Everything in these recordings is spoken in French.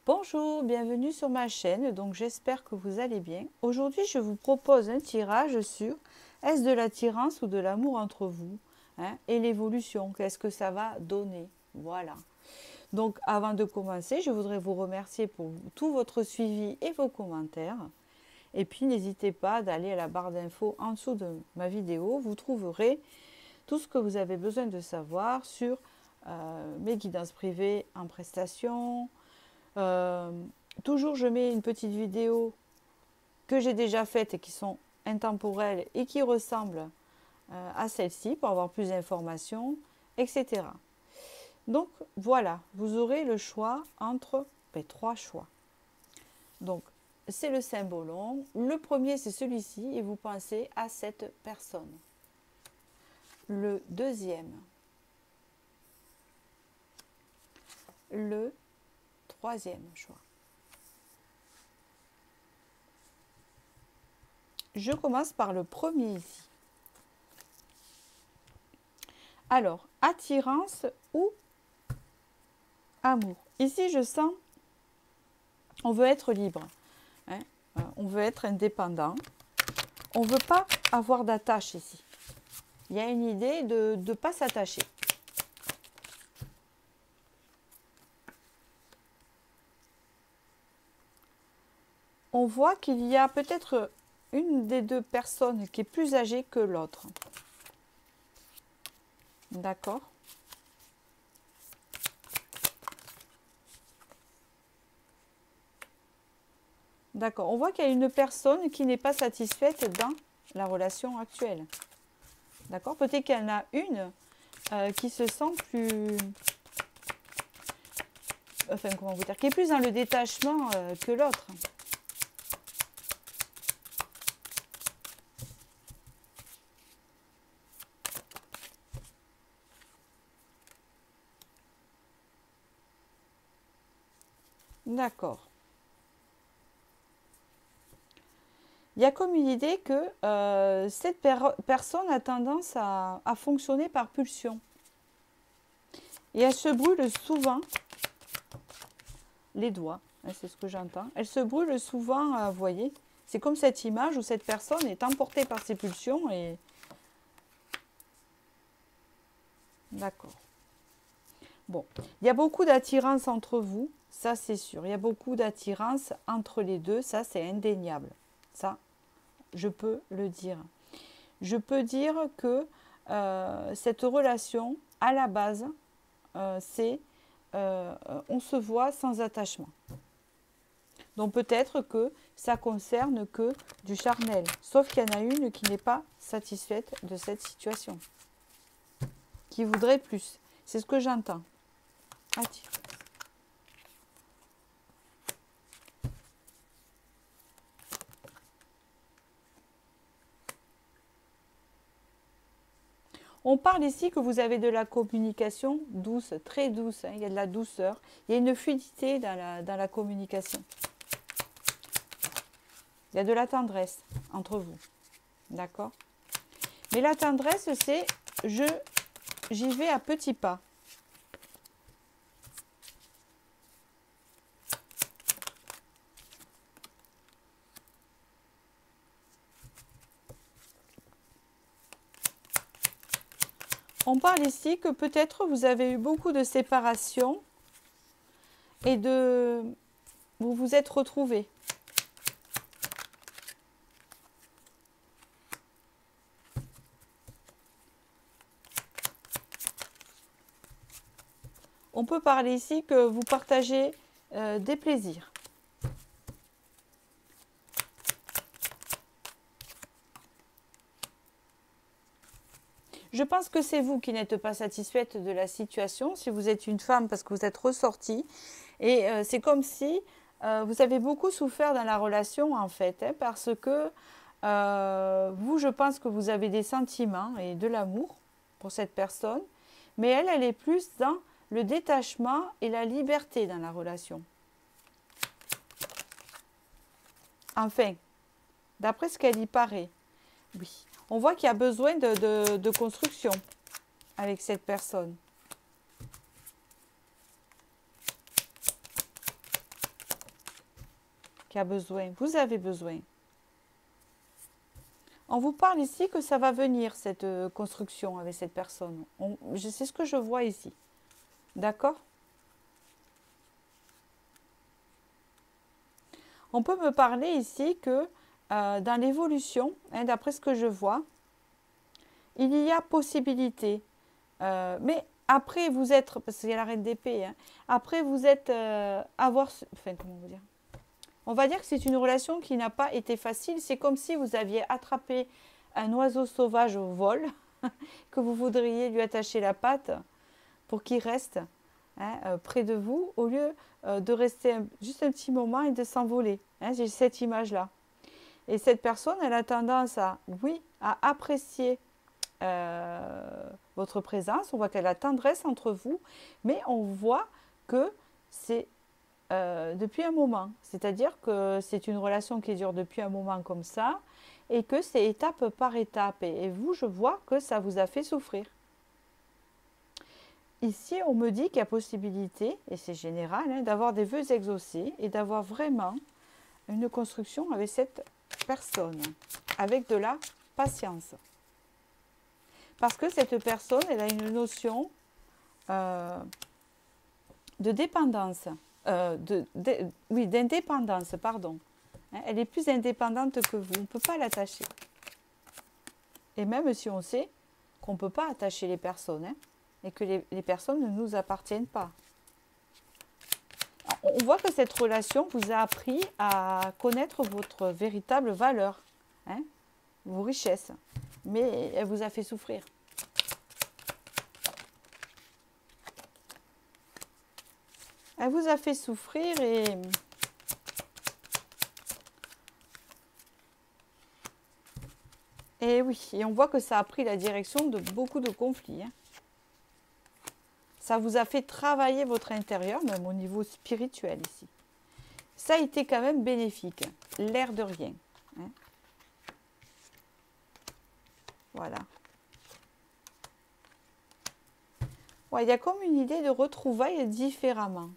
Bonjour, bienvenue sur ma chaîne, donc j'espère que vous allez bien. Aujourd'hui, je vous propose un tirage sur est-ce de l'attirance ou de l'amour entre vous, et l'évolution, qu'est-ce que ça va donner. Voilà. Donc avant de commencer, je voudrais vous remercier pour tout votre suivi et vos commentaires. Et puis n'hésitez pas d'aller à la barre d'infos en dessous de ma vidéo, vous trouverez tout ce que vous avez besoin de savoir sur mes guidances privées en prestation. Toujours je mets une petite vidéo que j'ai déjà faite et qui sont intemporelles et qui ressemblent à celle-ci pour avoir plus d'informations, etc. Donc voilà, vous aurez le choix entre trois choix. Donc c'est le symbolon. Le premier c'est celui-ci et vous pensez à cette personne. Le deuxième. Le troisième choix. Je commence par le premier ici. Alors, attirance ou amour. Ici, je sens, on veut être libre. On veut être indépendant. On ne veut pas avoir d'attache ici. Il y a une idée de ne pas s'attacher. On voit qu'il y a peut-être une des deux personnes qui est plus âgée que l'autre. D'accord? D'accord. On voit qu'il y a une personne qui n'est pas satisfaite dans la relation actuelle. D'accord? Peut-être qu'il y en a une qui se sent plus... Enfin, comment vous dire? Qui est plus dans le détachement que l'autre. D'accord. Il y a comme une idée que cette personne a tendance à fonctionner par pulsion. Et elle se brûle souvent les doigts, c'est ce que j'entends. Elle se brûle souvent, vous voyez, c'est comme cette image où cette personne est emportée par ses pulsions et... D'accord. Bon, il y a beaucoup d'attirance entre vous, ça c'est sûr. Il y a beaucoup d'attirance entre les deux, ça c'est indéniable. Ça, je peux le dire. Je peux dire que cette relation, à la base, c'est on se voit sans attachement. Donc peut-être que ça concerne que du charnel. Sauf qu'il y en a une qui n'est pas satisfaite de cette situation. Qui voudrait plus. C'est ce que j'entends. Attire. On parle ici que vous avez de la communication douce, très douce. Il y a de la douceur. Il y a une fluidité dans la communication. Il y a de la tendresse entre vous. D'accord? Mais la tendresse, c'est j'y vais à petits pas. On parle ici que peut-être vous avez eu beaucoup de séparations et vous vous êtes retrouvés. On peut parler ici que vous partagez des plaisirs. Je pense que c'est vous qui n'êtes pas satisfaite de la situation, si vous êtes une femme, parce que vous êtes ressortie. Et c'est comme si vous avez beaucoup souffert dans la relation, en fait, parce que vous, je pense que vous avez des sentiments et de l'amour pour cette personne, mais elle est plus dans le détachement et la liberté dans la relation. Enfin, d'après ce qu'elle y paraît, oui. On voit qu'il y a besoin de construction avec cette personne. qui a besoin. Vous avez besoin. On vous parle ici que ça va venir, cette construction avec cette personne. C'est ce que je vois ici. D'accord? On peut me parler ici que dans l'évolution, hein, d'après ce que je vois, il y a possibilité. Mais après vous êtes, parce qu'il y a la reine d'épée, hein, après vous êtes enfin comment vous dire? On va dire que c'est une relation qui n'a pas été facile. C'est comme si vous aviez attrapé un oiseau sauvage au vol, que vous voudriez lui attacher la patte pour qu'il reste, hein, près de vous, au lieu de rester juste un petit moment et de s'envoler. Hein, j'ai cette image-là. Et cette personne, elle a tendance à, oui, à apprécier votre présence. On voit qu'elle a tendresse entre vous, mais on voit que c'est depuis un moment. C'est-à-dire que c'est une relation qui dure depuis un moment comme ça et que c'est étape par étape. Et vous, je vois que ça vous a fait souffrir. Ici, on me dit qu'il y a possibilité, et c'est général, hein, d'avoir des vœux exaucés et d'avoir vraiment une construction avec cette personne, avec de la patience. Parce que cette personne, elle a une notion de dépendance. Oui, d'indépendance, pardon. Hein, elle est plus indépendante que vous. On ne peut pas l'attacher. Et même si on sait qu'on ne peut pas attacher les personnes, hein, et que les personnes ne nous appartiennent pas. On voit que cette relation vous a appris à connaître votre véritable valeur, hein, vos richesses. Mais elle vous a fait souffrir. Elle vous a fait souffrir et oui, et on voit que ça a pris la direction de beaucoup de conflits. Hein. Ça vous a fait travailler votre intérieur, même au niveau spirituel ici. Ça a été quand même bénéfique, l'air de rien. Hein. Voilà. Ouais, il y a comme une idée de retrouvailles différemment.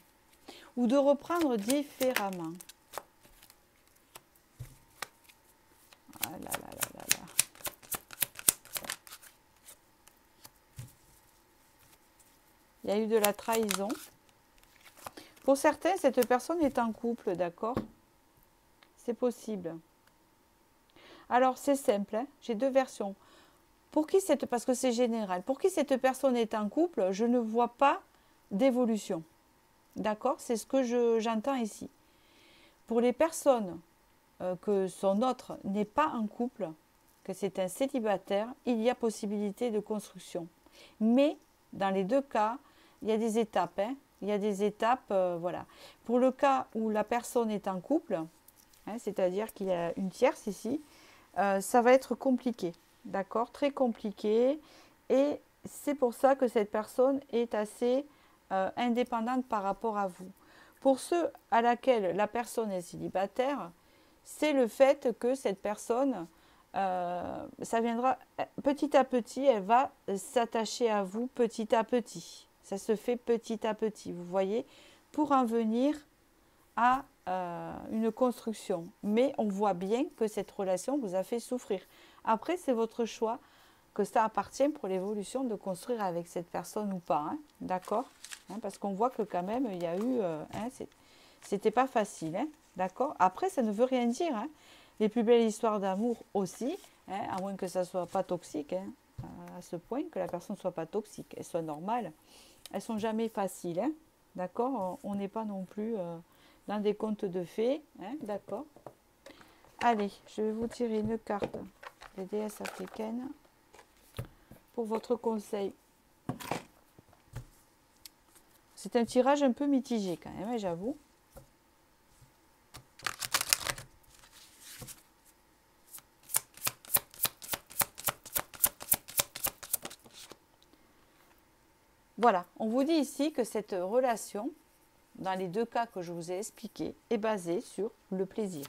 Ou de reprendre différemment. Ah là là là là là. Il y a eu de la trahison. Pour certains, cette personne est en couple, d'accord? C'est possible. Alors, c'est simple, hein, j'ai deux versions. Parce que c'est général. Pour qui cette personne est en couple, je ne vois pas d'évolution. D'accord? C'est ce que j'entends ici. Pour les personnes que son autre n'est pas en couple, que c'est un célibataire, il y a possibilité de construction. Mais, dans les deux cas, il y a des étapes. Hein. Il y a des étapes, voilà. Pour le cas où la personne est en couple, hein, c'est-à-dire qu'il y a une tierce ici, ça va être compliqué. D'accord? Très compliqué. Et c'est pour ça que cette personne est assez indépendante par rapport à vous. Pour ceux à laquelle la personne est célibataire, c'est le fait que cette personne, ça viendra petit à petit, elle va s'attacher à vous petit à petit. Ça se fait petit à petit, vous voyez, pour en venir à une construction. Mais on voit bien que cette relation vous a fait souffrir. Après, c'est votre choix, que ça appartient pour l'évolution de construire avec cette personne ou pas. Hein, d'accord, hein, parce qu'on voit que quand même, il y a eu... hein, c'était pas facile. Hein, d'accord. Après, ça ne veut rien dire. Hein. Les plus belles histoires d'amour aussi, hein, à moins que ça ne soit pas toxique, hein, à ce point, que la personne ne soit pas toxique, elle soit normale. Elles ne sont jamais faciles. Hein, d'accord. On n'est pas non plus dans des contes de fées. Hein, d'accord. Allez, je vais vous tirer une carte des déesses africaines pour votre conseil. C'est un tirage un peu mitigé quand même, j'avoue. Voilà, on vous dit ici que cette relation, dans les deux cas que je vous ai expliqués, est basée sur le plaisir.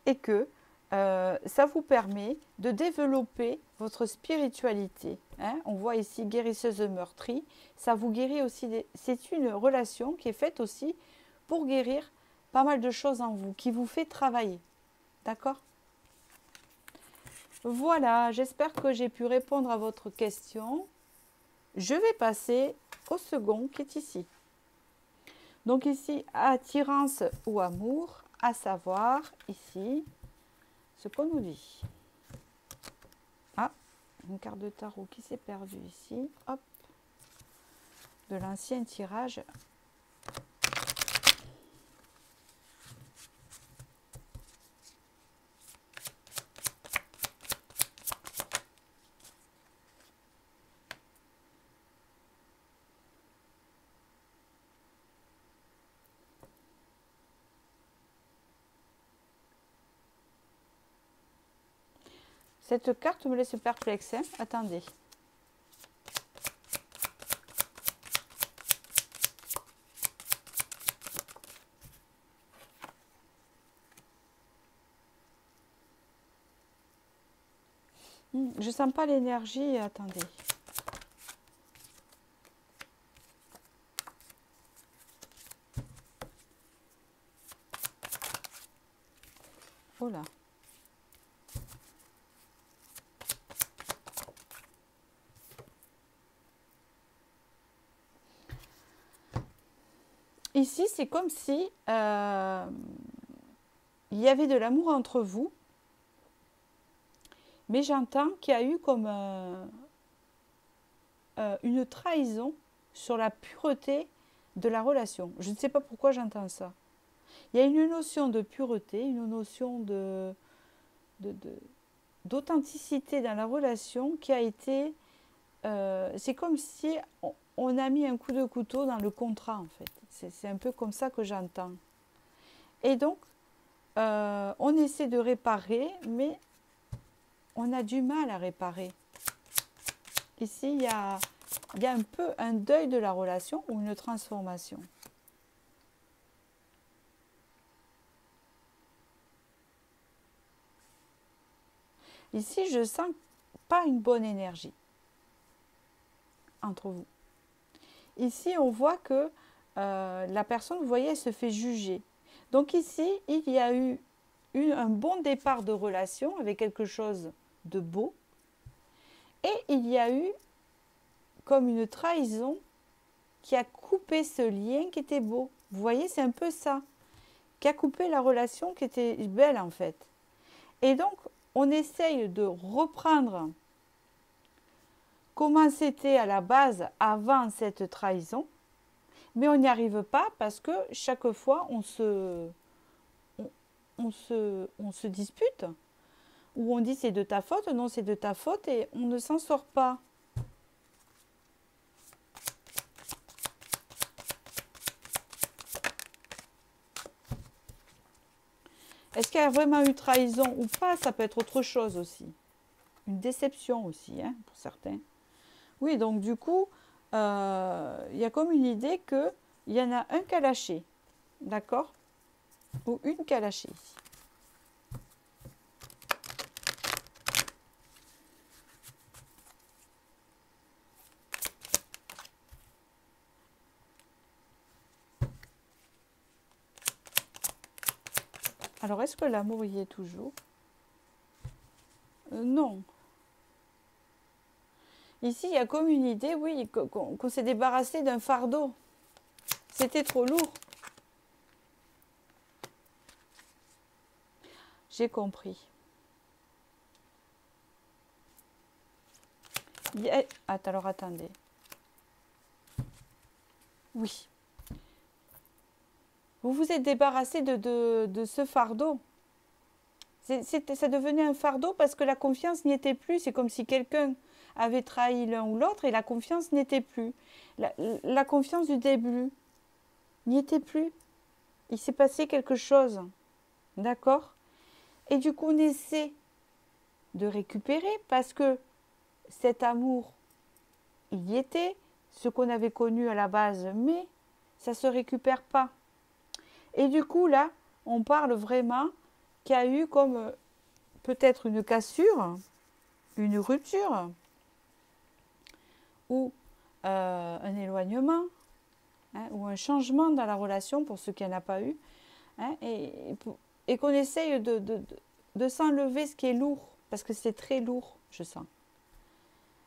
Et que ça vous permet de développer votre spiritualité Hein, on voit ici guérisseuse meurtrie. Ça vous guérit aussi. C'est une relation qui est faite aussi pour guérir pas mal de choses en vous, qui vous fait travailler. D'accord? Voilà, j'espère que j'ai pu répondre à votre question. Je vais passer au second qui est ici. Donc ici, attirance ou amour, à savoir ici ce qu'on nous dit. Ah, une carte de tarot qui s'est perdue ici. Hop, de l'ancien tirage. Cette carte me laisse perplexe. Hein. Attendez. Je sens pas l'énergie. Attendez. Oh là. Ici, c'est comme si il y avait de l'amour entre vous, mais j'entends qu'il y a eu comme une trahison sur la pureté de la relation. Je ne sais pas pourquoi j'entends ça. Il y a une notion de pureté, une notion d'authenticité dans la relation qui a été... c'est comme si on a mis un coup de couteau dans le contrat, en fait. C'est un peu comme ça que j'entends. Et donc, on essaie de réparer, mais on a du mal à réparer. Ici, il y a un peu un deuil de la relation ou une transformation. Ici, je sens pas une bonne énergie entre vous. Ici, on voit que la personne, vous voyez, elle se fait juger. Donc ici, il y a eu un bon départ de relation avec quelque chose de beau. Et il y a eu comme une trahison qui a coupé ce lien qui était beau. Vous voyez, c'est un peu ça. Qui a coupé la relation qui était belle en fait. Et donc, on essaye de reprendre comment c'était à la base avant cette trahison. Mais on n'y arrive pas parce que chaque fois, on se dispute. Ou on dit c'est de ta faute, non c'est de ta faute et on ne s'en sort pas. Est-ce qu'il y a vraiment eu trahison ou pas? Ça peut être autre chose aussi. Une déception aussi, hein, pour certains. Oui, donc du coup, il y a comme une idée qu'il y en a un qui a lâché. D'accord? Ou une qui a lâché ici. Alors, est-ce que l'amour y est toujours? Non. Ici, il y a comme une idée, oui, qu'on s'est débarrassé d'un fardeau. C'était trop lourd. J'ai compris. Alors, attendez. Oui. Vous vous êtes débarrassé de ce fardeau. Ça devenait un fardeau parce que la confiance n'y était plus. C'est comme si quelqu'un avait trahi l'un ou l'autre et la confiance n'était plus. La confiance du début n'y était plus. Il s'est passé quelque chose. D'accord? Et du coup, on essaie de récupérer parce que cet amour, il y était, ce qu'on avait connu à la base, mais ça ne se récupère pas. Et du coup, là, on parle vraiment qu'il y a eu comme peut-être une cassure, une rupture. ou un éloignement, hein, ou un changement dans la relation pour ceux qui n'en a pas eu, hein, et qu'on essaye de s'enlever ce qui est lourd, parce que c'est très lourd, je sens.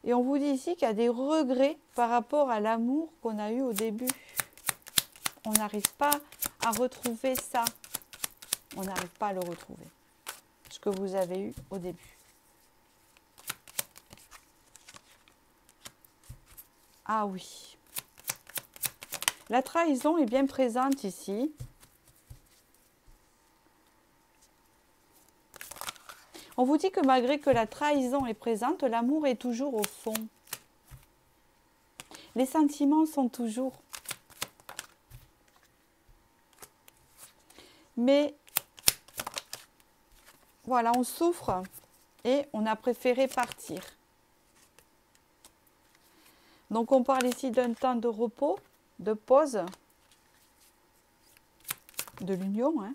Et on vous dit ici qu'il y a des regrets par rapport à l'amour qu'on a eu au début. On n'arrive pas à retrouver ça. On n'arrive pas à le retrouver. Ce que vous avez eu au début. Ah oui. La trahison est bien présente ici. On vous dit que malgré que la trahison est présente, l'amour est toujours au fond. Les sentiments sont toujours. Mais voilà, on souffre et on a préféré partir. Donc on parle ici d'un temps de repos, de pause, de l'union, hein,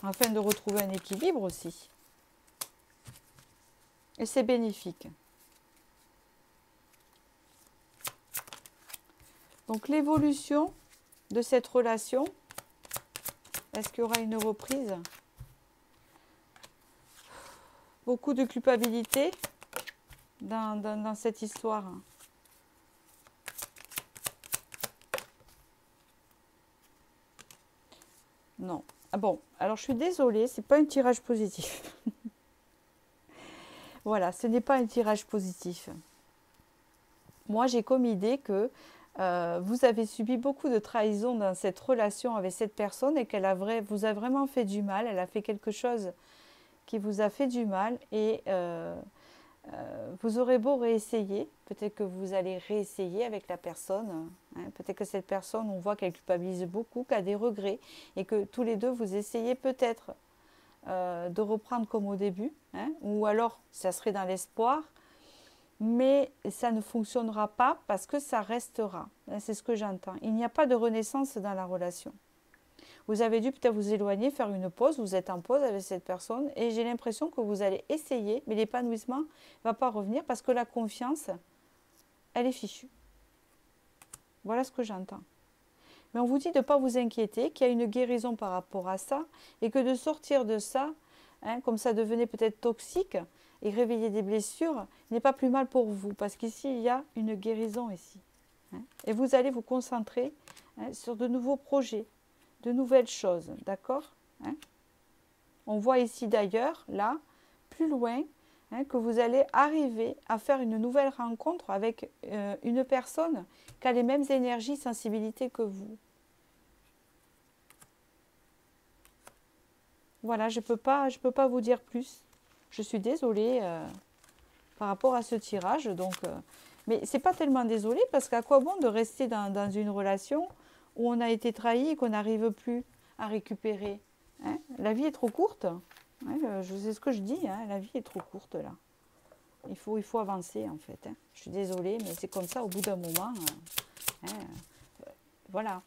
afin de retrouver un équilibre aussi. Et c'est bénéfique. Donc l'évolution de cette relation, est-ce qu'il y aura une reprise? Beaucoup de culpabilité dans cette histoire. Non. Ah bon, alors je suis désolée, c'est pas un tirage positif. Voilà, ce n'est pas un tirage positif. Moi, j'ai comme idée que vous avez subi beaucoup de trahison dans cette relation avec cette personne et qu'elle vous a vraiment fait du mal. Elle a fait quelque chose qui vous a fait du mal et vous aurez beau réessayer, peut-être que vous allez réessayer avec la personne, hein, peut-être que cette personne, on voit qu'elle culpabilise beaucoup, qu'elle a des regrets et que tous les deux vous essayez peut-être de reprendre comme au début, hein, ou alors ça serait dans l'espoir, mais ça ne fonctionnera pas parce que ça restera, hein, c'est ce que j'entends. Il n'y a pas de renaissance dans la relation. Vous avez dû peut-être vous éloigner, faire une pause, vous êtes en pause avec cette personne et j'ai l'impression que vous allez essayer, mais l'épanouissement ne va pas revenir parce que la confiance, elle est fichue. Voilà ce que j'entends. Mais on vous dit de ne pas vous inquiéter, qu'il y a une guérison par rapport à ça et que de sortir de ça, hein, comme ça devenait peut-être toxique et réveiller des blessures, n'est pas plus mal pour vous parce qu'ici, il y a une guérison ici. Hein, et vous allez vous concentrer, hein, sur de nouveaux projets, de nouvelles choses, d'accord, hein. On voit ici d'ailleurs, là, plus loin, hein, que vous allez arriver à faire une nouvelle rencontre avec une personne qui a les mêmes énergies, sensibilités que vous. Voilà, je peux pas vous dire plus. Je suis désolée par rapport à ce tirage, donc, mais c'est pas tellement désolée parce qu'à quoi bon de rester dans une relation où on a été trahi et qu'on n'arrive plus à récupérer, hein. La vie est trop courte. Hein, je sais ce que je dis, hein, la vie est trop courte là. Il faut avancer en fait. Hein. Je suis désolée, mais c'est comme ça au bout d'un moment. Hein, voilà.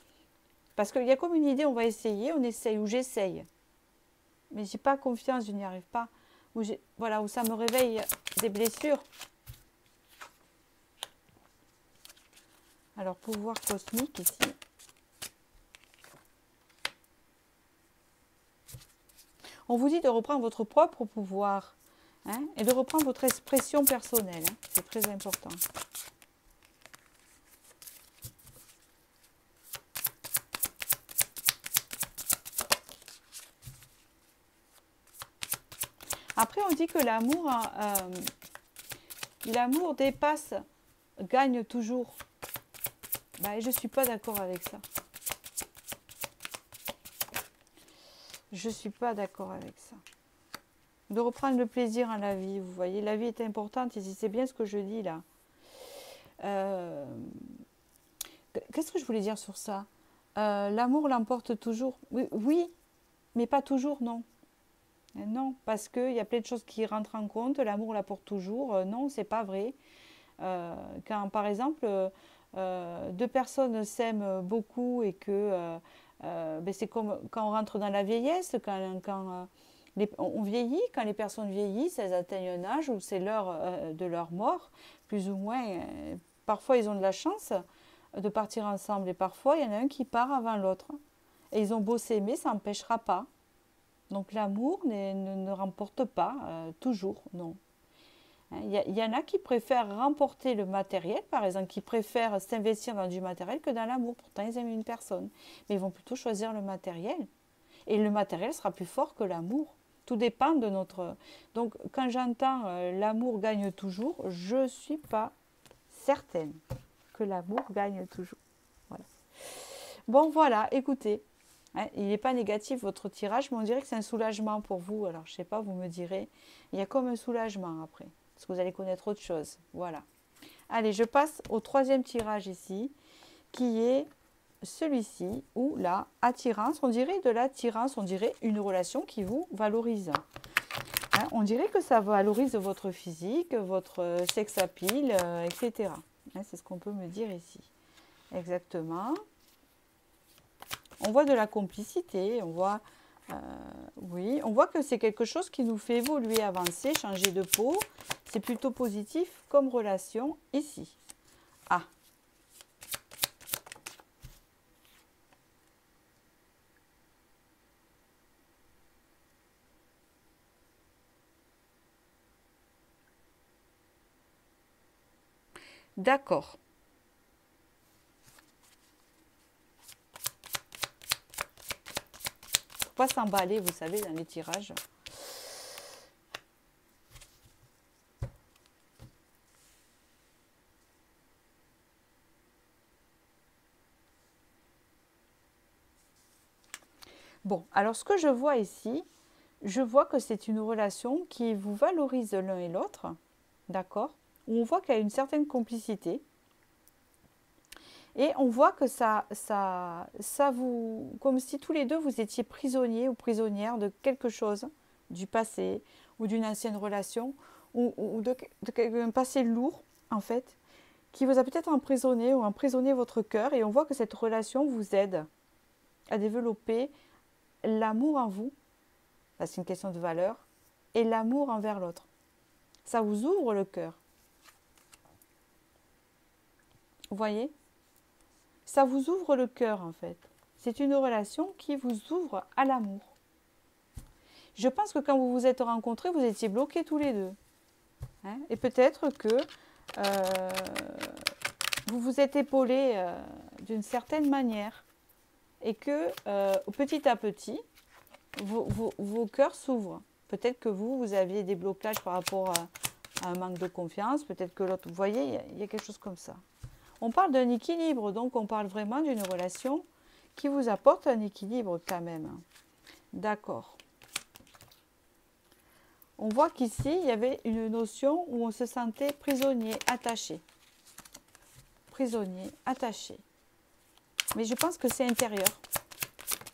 Parce qu'il y a comme une idée, on va essayer, on essaye, ou j'essaye. Mais j'ai pas confiance, je n'y arrive pas. Voilà, où ça me réveille des blessures. Alors, pouvoir cosmique ici. On vous dit de reprendre votre propre pouvoir, hein, et de reprendre votre expression personnelle. Hein, c'est très important. Après, on dit que l'amour dépasse, gagne toujours. Bah, je ne suis pas d'accord avec ça. Je ne suis pas d'accord avec ça. De reprendre le plaisir à la vie, vous voyez, la vie est importante ici, c'est bien ce que je dis là. Qu'est-ce que je voulais dire sur ça? L'amour l'emporte toujours. Oui, oui, mais pas toujours, non. Non, parce qu'il y a plein de choses qui rentrent en compte, l'amour l'apporte toujours. Non, c'est pas vrai. Quand par exemple, deux personnes s'aiment beaucoup et que ben, c'est comme quand on rentre dans la vieillesse, On vieillit, quand les personnes vieillissent, elles atteignent un âge où c'est l'heure de leur mort, plus ou moins. Parfois, ils ont de la chance de partir ensemble et parfois, il y en a un qui part avant l'autre. Et ils ont beau s'aimer, ça n'empêchera pas. Donc l'amour ne remporte pas toujours, non. Il y en a qui préfèrent remporter le matériel, par exemple, qui préfèrent s'investir dans du matériel que dans l'amour. Pourtant, ils aiment une personne. Mais ils vont plutôt choisir le matériel. Et le matériel sera plus fort que l'amour. Tout dépend de notre... Donc, quand j'entends l'amour gagne toujours, je ne suis pas certaine que l'amour gagne toujours. Voilà. Bon, voilà, écoutez. Il n'est pas négatif votre tirage, mais on dirait que c'est un soulagement pour vous. Alors, je ne sais pas, vous me direz. Il y a comme un soulagement après. Parce que vous allez connaître autre chose. Voilà. Allez, je passe au troisième tirage ici, qui est celui-ci, où la attirance, on dirait de l'attirance, on dirait une relation qui vous valorise. On dirait que ça valorise votre physique, votre sex appeal, etc. C'est ce qu'on peut me dire ici. Exactement. On voit de la complicité, on voit... oui, on voit que c'est quelque chose qui nous fait évoluer, avancer, changer de peau. C'est plutôt positif comme relation ici. Ah. D'accord. Faut pas s'emballer, vous savez, dans les tirages. Bon, alors ce que je vois ici, je vois que c'est une relation qui vous valorise l'un et l'autre, d'accord? Où on voit qu'il y a une certaine complicité. Et on voit que ça vous, comme si tous les deux vous étiez prisonniers ou prisonnières de quelque chose, du passé ou d'une ancienne relation, ou d'un passé lourd, en fait, qui vous a peut-être emprisonné ou emprisonné votre cœur. Et on voit que cette relation vous aide à développer l'amour en vous, c'est une question de valeur, et l'amour envers l'autre. Ça vous ouvre le cœur. Vous voyez ? Ça vous ouvre le cœur, en fait. C'est une relation qui vous ouvre à l'amour. Je pense que quand vous vous êtes rencontrés, vous étiez bloqués tous les deux. Et peut-être que vous vous êtes épaulés d'une certaine manière. Et que petit à petit, vos cœurs s'ouvrent. Peut-être que vous aviez des blocages par rapport à un manque de confiance. Peut-être que l'autre... Vous voyez, il y a quelque chose comme ça. On parle d'un équilibre, donc on parle vraiment d'une relation qui vous apporte un équilibre quand même. D'accord. On voit qu'ici, il y avait une notion où on se sentait prisonnier, attaché. Prisonnier, attaché. Mais je pense que c'est intérieur.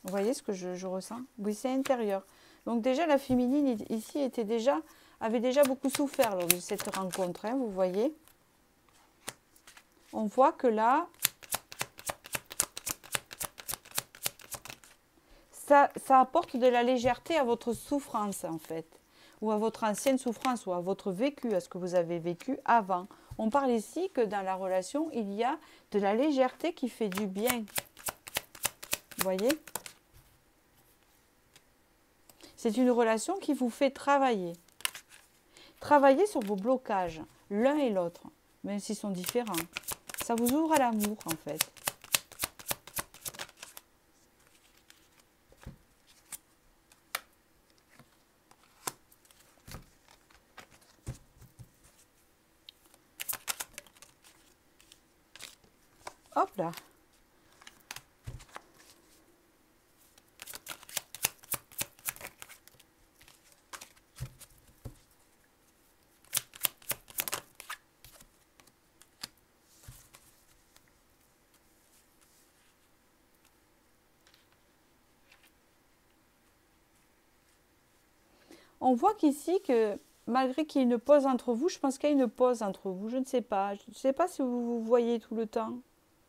Vous voyez ce que je ressens? Oui, c'est intérieur. Donc déjà, la féminine ici avait déjà beaucoup souffert lors de cette rencontre, vous voyez. On voit que là, ça apporte de la légèreté à votre souffrance, en fait. Ou à votre ancienne souffrance, ou à votre vécu, à ce que vous avez vécu avant. On parle ici que dans la relation, il y a de la légèreté qui fait du bien. Vous voyez? C'est une relation qui vous fait travailler. Travailler sur vos blocages, l'un et l'autre, même s'ils sont différents. Ça vous ouvre à l'amour, en fait. Hop là. On voit qu'ici, que malgré qu'il y ait une pause entre vous, je pense qu'il y a une pause entre vous, je ne sais pas. Je ne sais pas si vous vous voyez tout le temps.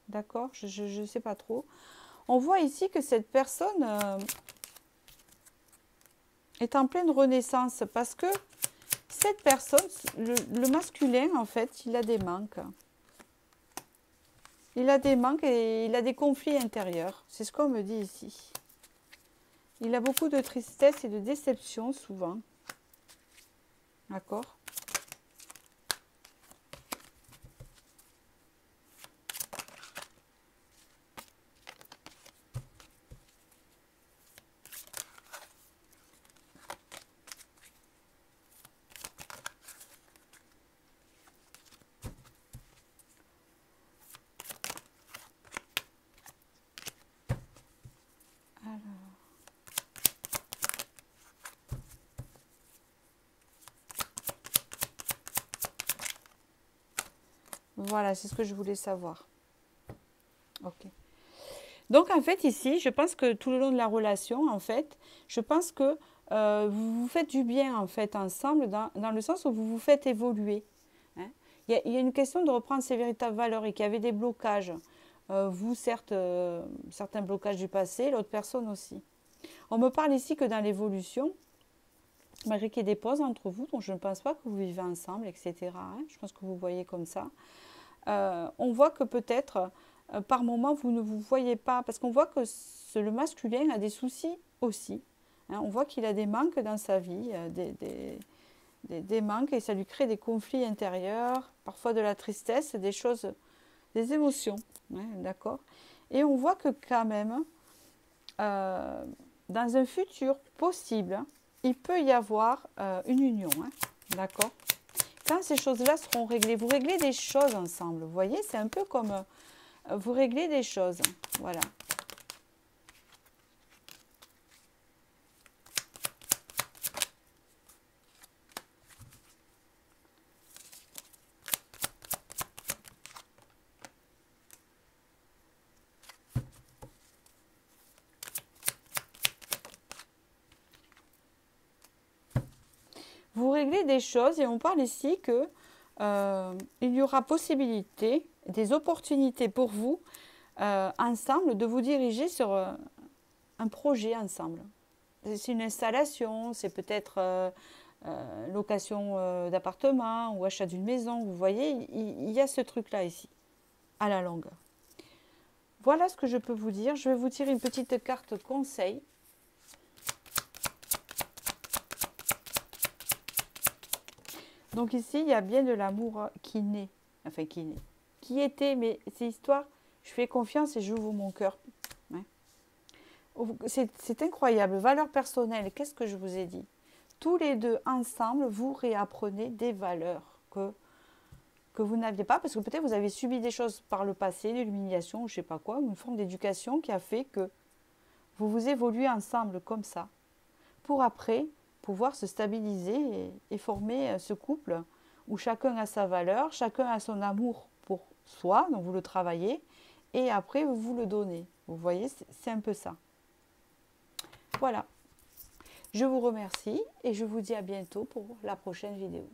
D'accord? Je ne sais pas trop. On voit ici que cette personne est en pleine renaissance parce que cette personne, le masculin, en fait, il a des manques. Il a des manques et il a des conflits intérieurs. C'est ce qu'on me dit ici. Il a beaucoup de tristesse et de déception souvent. D'accord? Voilà, c'est ce que je voulais savoir. Ok. Donc, en fait, ici, je pense que tout le long de la relation, en fait, je pense que vous vous faites du bien, en fait, ensemble, dans le sens où vous vous faites évoluer. Hein. Il y a une question de reprendre ses véritables valeurs et qu'il y avait des blocages. Vous, certes, certains blocages du passé, l'autre personne aussi. On me parle ici que dans l'évolution, malgré qu'il y ait des pauses entre vous, donc je ne pense pas que vous vivez ensemble, etc. Hein, je pense que vous voyez comme ça. On voit que peut-être par moment vous ne vous voyez pas, parce qu'on voit que le masculin a des soucis aussi. Hein, on voit qu'il a des manques dans sa vie, des manques et ça lui crée des conflits intérieurs, parfois de la tristesse, des choses, des émotions. Hein, d'accord. Et on voit que quand même, dans un futur possible, il peut y avoir une union. Hein, d'accord. Quand ces choses-là seront réglées, vous réglez des choses ensemble. Vous voyez, c'est un peu comme vous réglez des choses. Voilà. Vous réglez des choses et on parle ici que il y aura possibilité, des opportunités pour vous ensemble de vous diriger sur un projet ensemble. C'est une installation, c'est peut-être location d'appartement ou achat d'une maison. Vous voyez, il y a ce truc-là ici, à la longue. Voilà ce que je peux vous dire. Je vais vous tirer une petite carte conseil. Donc ici, il y a bien de l'amour qui naît, enfin qui était, mais c'est histoire, je fais confiance et j'ouvre mon cœur. Hein. C'est incroyable. Valeurs personnelles, qu'est-ce que je vous ai dit? Tous les deux ensemble, vous réapprenez des valeurs que vous n'aviez pas, parce que peut-être vous avez subi des choses par le passé, de l'humiliation, ou je ne sais pas quoi, une forme d'éducation qui a fait que vous vous évoluez ensemble comme ça, pour après pouvoir se stabiliser et former ce couple où chacun a sa valeur, chacun a son amour pour soi, donc vous le travaillez, et après vous le donnez. Vous voyez, c'est un peu ça. Voilà. Je vous remercie et je vous dis à bientôt pour la prochaine vidéo.